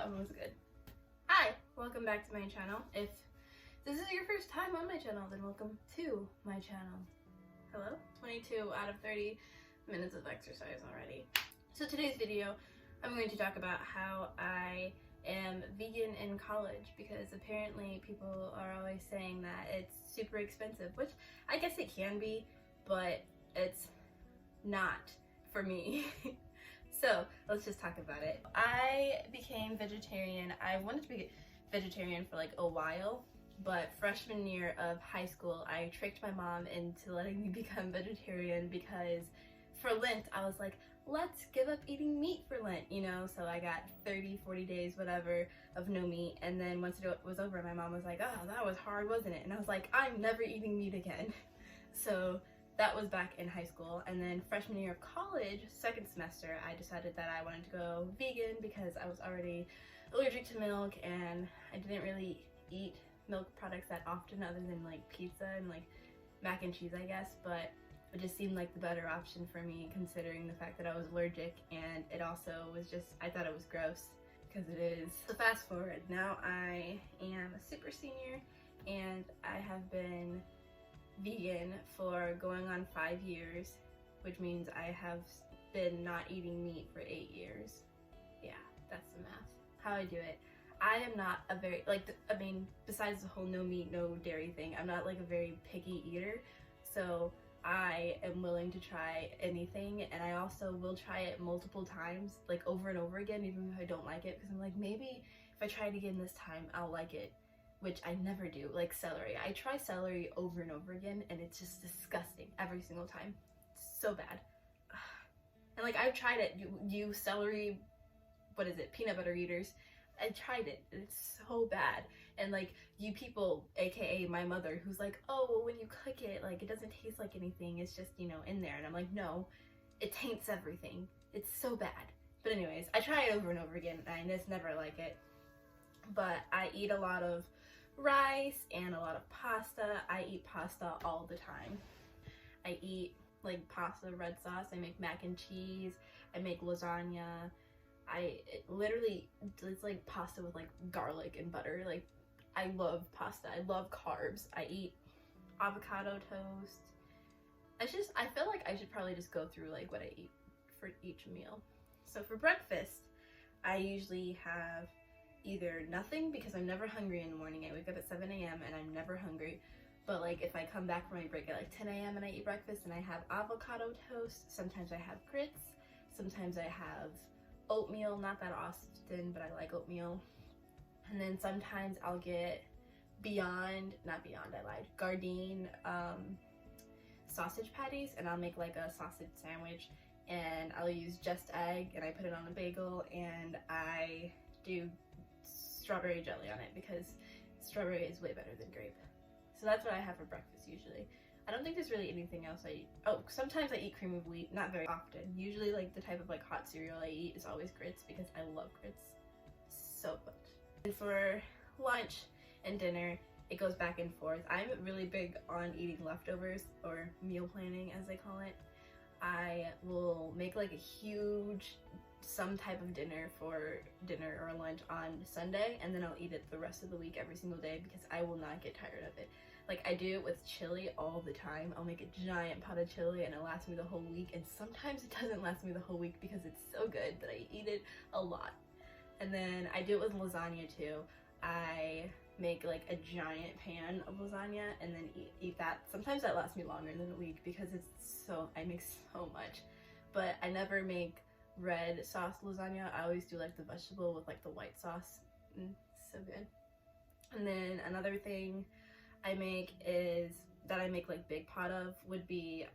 That one was good. Hi, welcome back to my channel. If this is your first time on my channel, then welcome to my channel. Hello? 22 out of 30 minutes of exercise already. So today's video, I'm going to talk about how I am vegan in college, because apparently people are always saying that it's super expensive, which I guess it can be, but it's not for me. So let's just talk about it. I became vegetarian. I wanted to be vegetarian for like a while, but freshman year of high school, I tricked my mom into letting me become vegetarian because for Lent, I was like, let's give up eating meat for Lent, you know? So I got 30, 40 days, whatever, of no meat. And then once it was over, my mom was like, oh, that was hard, wasn't it? And I was like, I'm never eating meat again. So that was back in high school. And then freshman year of college, second semester, I decided that I wanted to go vegan because I was already allergic to milk and I didn't really eat milk products that often other than like pizza and like mac and cheese, I guess, but it just seemed like the better option for me considering the fact that I was allergic, and it also was just, I thought it was gross because it is. So fast forward, now I am a super senior and I have been vegan for going on 5 years, which means I have been not eating meat for 8 years. Yeah, that's the math. How I do it. I am not a very, I mean, besides the whole no meat, no dairy thing, I'm not like a very picky eater. So I am willing to try anything, and I also will try it multiple times, like over and over again, even if I don't like it, because I'm like, maybe if I try it again this time, I'll like it, which I never do. Like celery. I try celery over and over again, and it's just disgusting every single time. It's so bad. And like, I've tried it, you celery, what is it, peanut butter eaters, I tried it, it's so bad. And like, you people, aka my mother, who's like, oh, well, when you cook it, like, it doesn't taste like anything, it's just, you know, in there. And I'm like, no, it taints everything. It's so bad. But anyways, I try it over and over again, and I just never like it. But I eat a lot of rice and a lot of pasta. I eat pasta all the time. I eat like pasta, red sauce, I make mac and cheese, I make lasagna. It's like pasta with like garlic and butter. Like, I love pasta. I love carbs. I eat avocado toast. I feel like I should probably just go through like what I eat for each meal. So for breakfast, I usually have either nothing, because I'm never hungry in the morning. I wake up at 7 a.m. and I'm never hungry. But like, if I come back from my break at like 10 a.m. and I eat breakfast, and I have avocado toast, sometimes I have grits, sometimes I have oatmeal, not that often, but I like oatmeal. And then sometimes I'll get Gardein sausage patties, and I'll make like a sausage sandwich, and I'll use just egg, and I put it on a bagel, and I do strawberry jelly on it because strawberry is way better than grape. So that's what I have for breakfast usually. I don't think there's really anything else I eat. Oh, sometimes I eat cream of wheat, not very often. Usually like the type of like hot cereal I eat is always grits because I love grits so much. And for lunch and dinner, it goes back and forth. I'm really big on eating leftovers, or meal planning as they call it. I will make like a huge some type of dinner for dinner or lunch on Sunday, and then I'll eat it the rest of the week every single day because I will not get tired of it. Like, I do it with chili all the time. I'll make a giant pot of chili and it lasts me the whole week, and sometimes it doesn't last me the whole week because it's so good that I eat it a lot. And then I do it with lasagna too. I make like a giant pan of lasagna and then eat that. Sometimes that lasts me longer than a week because I make so much. But I never make red sauce lasagna. I always do like the vegetable with like the white sauce. So good. And then another thing I make like big pot of would be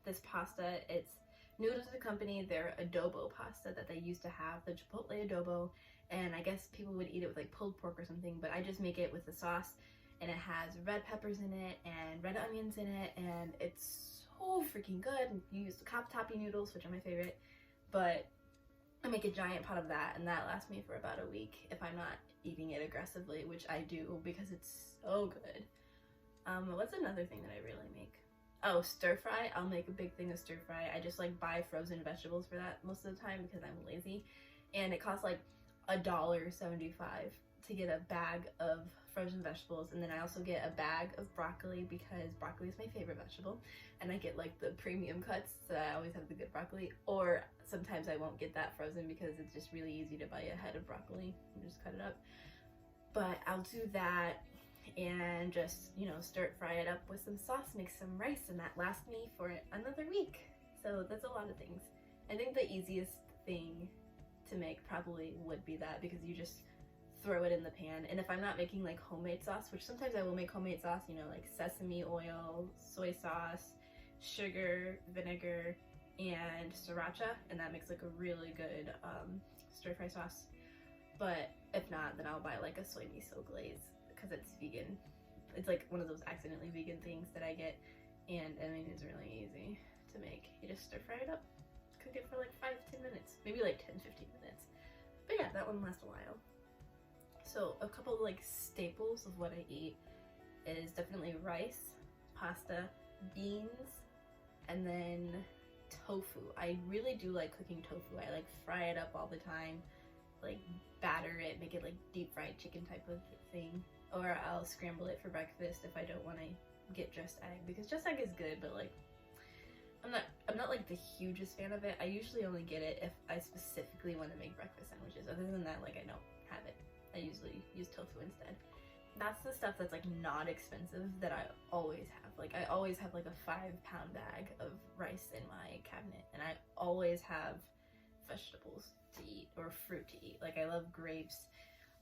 this pasta. It's new to the company. They're adobo pasta that they used to have, the chipotle adobo, and I guess people would eat it with like pulled pork or something, but I just make it with the sauce, and it has red peppers in it and red onions in it, and it's so freaking good. You use the cavatappi noodles, which are my favorite, but I make a giant pot of that, and that lasts me for about a week if I'm not eating it aggressively, which I do because it's so good. What's another thing that I really make? Oh, stir fry. I'll make a big thing of stir fry. I just like buy frozen vegetables for that most of the time because I'm lazy, and it costs like $1.75 to get a bag of frozen vegetables, and then I also get a bag of broccoli because broccoli is my favorite vegetable, and I get like the premium cuts, so I always have the good broccoli. Or sometimes I won't get that frozen because it's just really easy to buy a head of broccoli and just cut it up. But I'll do that and just, you know, stir fry it up with some sauce, make some rice, and that lasts me for another week. So that's a lot of things. I think the easiest thing to make probably would be that, because you just throw it in the pan. And if I'm not making like homemade sauce, which sometimes I will make homemade sauce, you know, like sesame oil, soy sauce, sugar, vinegar, and sriracha, and that makes like a really good stir fry sauce. But if not, then I'll buy like a soy miso glaze because it's vegan. It's like one of those accidentally vegan things that I get, and I mean, it's really easy to make. You just stir fry it up, cook it for like 5-10 minutes, maybe like 10-15 minutes. But yeah, that one lasts a while. So a couple of like staples of what I eat is definitely rice, pasta, beans, and then tofu. I really do like cooking tofu. I like fry it up all the time, like batter it, make it like deep fried chicken type of thing. Or I'll scramble it for breakfast if I don't want to get dressed egg, because dressed egg is good, but like I'm not like the hugest fan of it. I usually only get it if I specifically want to make breakfast sandwiches. Other than that, like I don't have it. I usually use tofu instead. That's the stuff that's like not expensive that I always have. Like I always have like a 5-pound bag of rice in my cabinet, and I always have vegetables to eat or fruit to eat. Like I love grapes.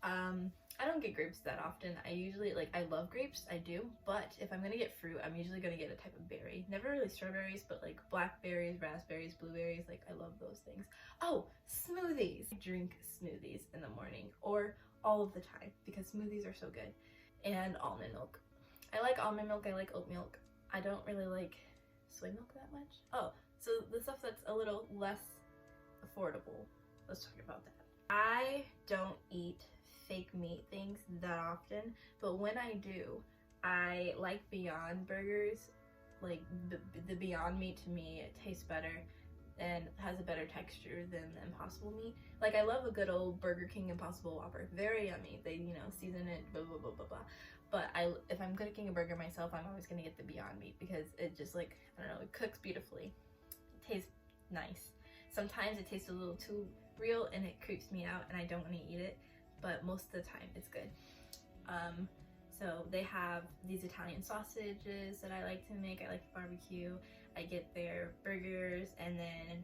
I don't get grapes that often. I usually, like, I love grapes, I do, but if I'm gonna get fruit, I'm usually gonna get a type of berry. Never really strawberries, but like blackberries, raspberries, blueberries, like I love those things. Oh, smoothies! I drink smoothies in the morning or all of the time because smoothies are so good. And almond milk. I like almond milk, I like oat milk. I don't really like soy milk that much. Oh, so the stuff that's a little less affordable, let's talk about that. I don't eat fake meat things that often, but when I do, I like Beyond burgers. Like the Beyond meat, to me, it tastes better and has a better texture than the Impossible meat. Like I love a good old Burger King Impossible Whopper, very yummy. They, you know, season it, blah blah blah blah blah. But if I'm cooking a burger myself, I'm always gonna get the Beyond meat because it just, like, I don't know, it cooks beautifully, it tastes nice. Sometimes it tastes a little too real and it creeps me out and I don't want to eat it, but most of the time it's good. So they have these Italian sausages that I like to make. I like barbecue. I get their burgers, and then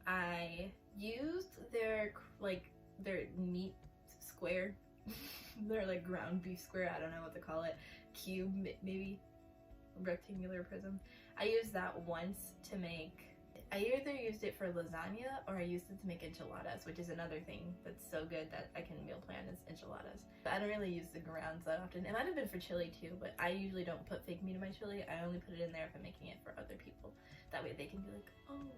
I used their meat square. Their like ground beef square, I don't know what to call it, cube, maybe rectangular prism. I used that once to make, I either used it for lasagna or I used it to make enchiladas, which is another thing that's so good that I can meal plan is enchiladas. But I don't really use the grounds that often. It might have been for chili too, but I usually don't put fake meat in my chili. I only put it in there if I'm making it for other people. That way they can be like, oh,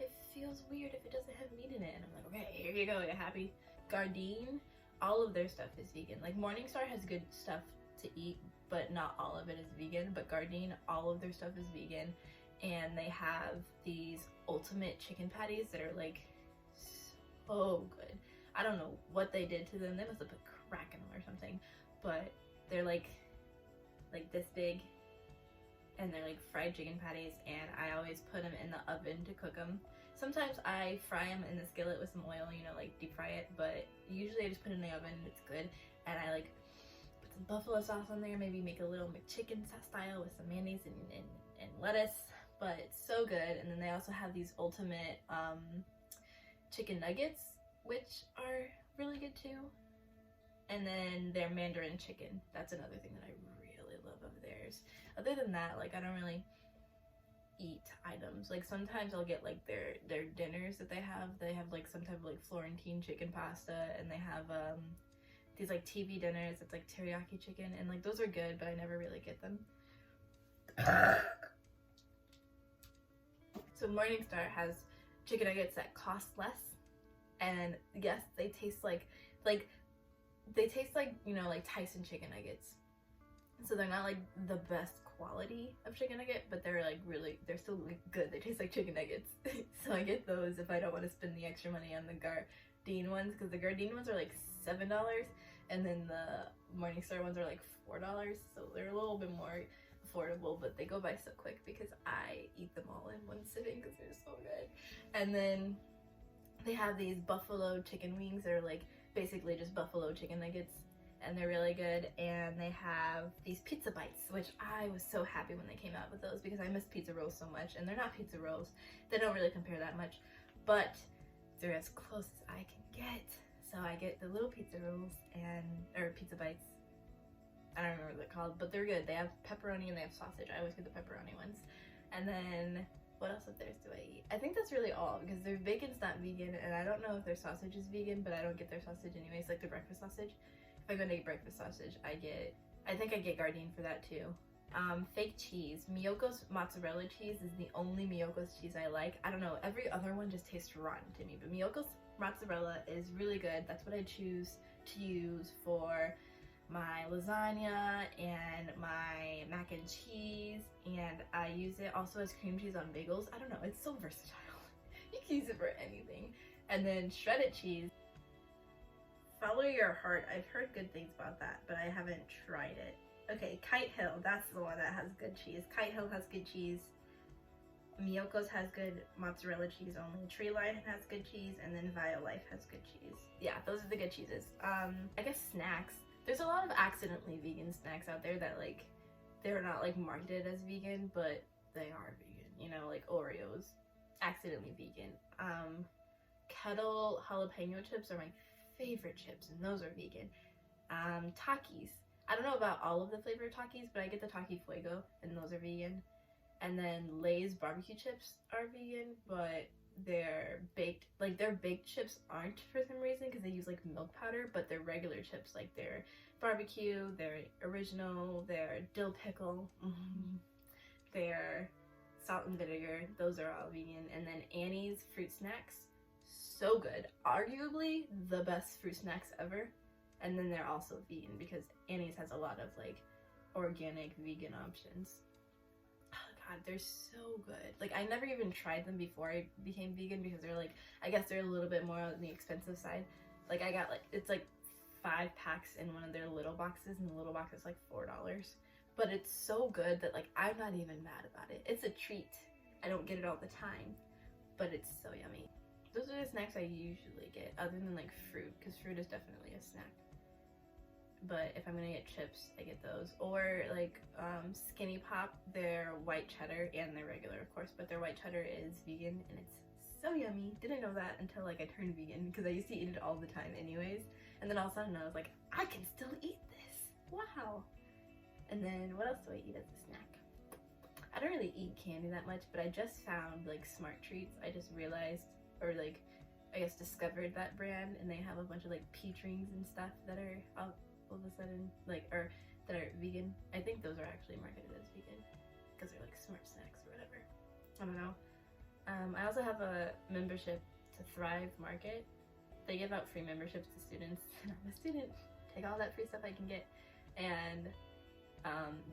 it feels weird if it doesn't have meat in it. And I'm like, okay, here you go, you happy? Gardein, all of their stuff is vegan. Like Morningstar has good stuff to eat, but not all of it is vegan. But Gardein, all of their stuff is vegan. And they have these ultimate chicken patties that are like so good. I don't know what they did to them. They must have put crack in them or something. But they're like this big, and they're like fried chicken patties, and I always put them in the oven to cook them. Sometimes I fry them in the skillet with some oil, you know, like deep fry it, but usually I just put it in the oven and it's good. And I like put some buffalo sauce on there, maybe make a little McChicken style with some mayonnaise and lettuce. But it's so good. And then they also have these ultimate chicken nuggets, which are really good too. And then their Mandarin chicken, that's another thing that I really love of theirs. Other than that, like I don't really eat items. Like sometimes I'll get like their dinners that they have. They have like some type of like Florentine chicken pasta, and they have these like TV dinners. It's like teriyaki chicken, and like those are good, but I never really get them. So Morningstar has chicken nuggets that cost less, and yes, they taste like you know, like Tyson chicken nuggets. So they're not like the best quality of chicken nugget, but they're like really, they're still like good. They taste like chicken nuggets. So I get those if I don't want to spend the extra money on the Gardein ones, because the Gardein ones are like $7, and then the Morningstar ones are like $4, so they're a little bit more affordable, but they go by so quick because I eat them all in one sitting because they're so good. And then they have these buffalo chicken wings that are like basically just buffalo chicken nuggets, and they're really good. And they have these pizza bites, which I was so happy when they came out with those because I miss pizza rolls so much, and they're not pizza rolls. They don't really compare that much, but they're as close as I can get. So I get the little pizza rolls or pizza bites. I don't remember what they're called, but they're good. They have pepperoni and they have sausage. I always get the pepperoni ones. And then what else of theirs do I eat? I think that's really all, because their bacon's not vegan, and I don't know if their sausage is vegan, but I don't get their sausage anyways, like the breakfast sausage. If I go to eat breakfast sausage, I think I get Gardein for that too. Fake cheese. Miyoko's mozzarella cheese is the only Miyoko's cheese I like. I don't know, every other one just tastes rotten to me, but Miyoko's mozzarella is really good. That's what I choose to use for my lasagna and my mac and cheese, and I use it also as cream cheese on bagels. I don't know, it's so versatile. You can use it for anything. And then shredded cheese. Follow your heart. I've heard good things about that, but I haven't tried it. Okay, Kite Hill, that's the one that has good cheese. Kite Hill has good cheese. Miyoko's has good mozzarella cheese only. Treeline has good cheese, and then Violife has good cheese. Yeah, those are the good cheeses. I guess snacks. There's a lot of accidentally vegan snacks out there that like, they're not like marketed as vegan, but they are vegan, you know, like Oreos, accidentally vegan. Kettle jalapeno chips are my favorite chips, and those are vegan. Takis. I don't know about all of the flavored Takis, but I get the Taki Fuego, and those are vegan. And then Lay's barbecue chips are vegan, but they're baked, like their baked chips aren't for some reason, because they use like milk powder, but their regular chips, like their barbecue, their original, their dill pickle, their salt and vinegar, those are all vegan. And then Annie's fruit snacks, so good, arguably the best fruit snacks ever. And then they're also vegan because Annie's has a lot of like organic vegan options. God, they're so good. Like, I never even tried them before I became vegan because they're like, I guess they're a little bit more on the expensive side. Like, I got like, it's like 5 packs in one of their little boxes, and the little box is like $4. But it's so good that like, I'm not even mad about it. It's a treat. I don't get it all the time, but it's so yummy. Those are the snacks I usually get, other than like fruit, because fruit is definitely a snack. But if I'm gonna get chips, I get those. Or like Skinny Pop, their white cheddar, and their regular of course, but their white cheddar is vegan, and it's so yummy. Didn't know that until like I turned vegan, because I used to eat it all the time anyways. And then all of a sudden I was like, I can still eat this, wow. And then what else do I eat as a snack? I don't really eat candy that much, but I just found like Smart Treats. I just realized, or like, I guess discovered that brand, and they have a bunch of like peach rings and stuff that are all of a sudden, like, or that are vegan. I think those are actually marketed as vegan because they're like smart snacks or whatever. I don't know. I also have a membership to Thrive Market. They give out free memberships to students. I'm a student. Take all that free stuff I can get. And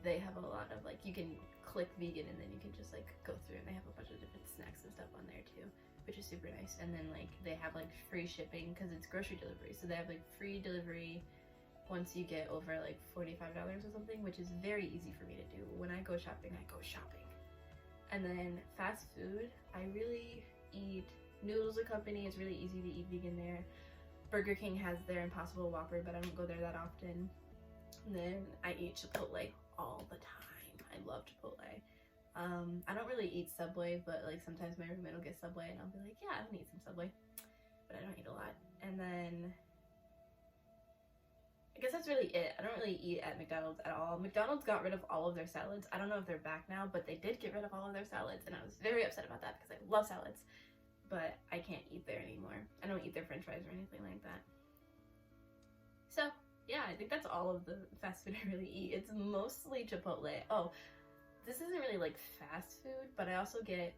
they have a lot of like, you can click vegan and then you can just like go through, and they have a bunch of different snacks and stuff on there too, which is super nice. And then like they have like free shipping because it's grocery delivery, so they have like free delivery once you get over like $45 or something, which is very easy for me to do. When I go shopping, I go shopping. And then fast food, I really eat Noodles & Company. It's really easy to eat vegan there. Burger King has their Impossible Whopper, but I don't go there that often. And then I eat Chipotle all the time. I love Chipotle. I don't really eat Subway, but like sometimes my roommate will get Subway and I'll be like, yeah, I'm gonna eat some Subway, but I don't eat a lot. And then I guess that's really it. I don't really eat at McDonald's at all. McDonald's got rid of all of their salads. I don't know if they're back now, but they did get rid of all of their salads, and I was very upset about that because I love salads, but I can't eat there anymore. I don't eat their french fries or anything like that. So yeah, I think that's all of the fast food I really eat. It's mostly Chipotle. Oh, this isn't really like fast food, but I also get,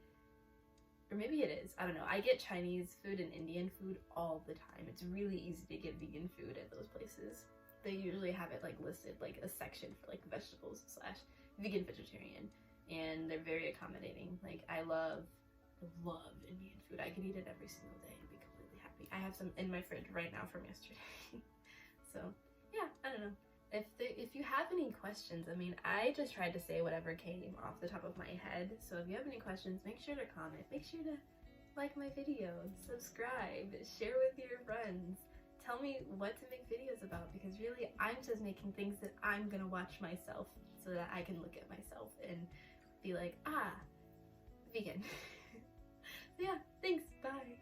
or maybe it is, I don't know, I get Chinese food and Indian food all the time. It's really easy to get vegan food at those places. They usually have it like listed, like a section for like vegetables / vegan vegetarian, and they're very accommodating. Like I love Indian food. I could eat it every single day and be completely happy I have some in my fridge right now from yesterday. So yeah, I don't know. If you have any questions, I mean, I just tried to say whatever came off the top of my head. So if you have any questions, make sure to comment. Make sure to like my videos, subscribe, share with your friends. Tell me what to make videos about, because really I'm just making things that I'm gonna watch myself so that I can look at myself and be like, ah, vegan. So yeah, thanks, bye.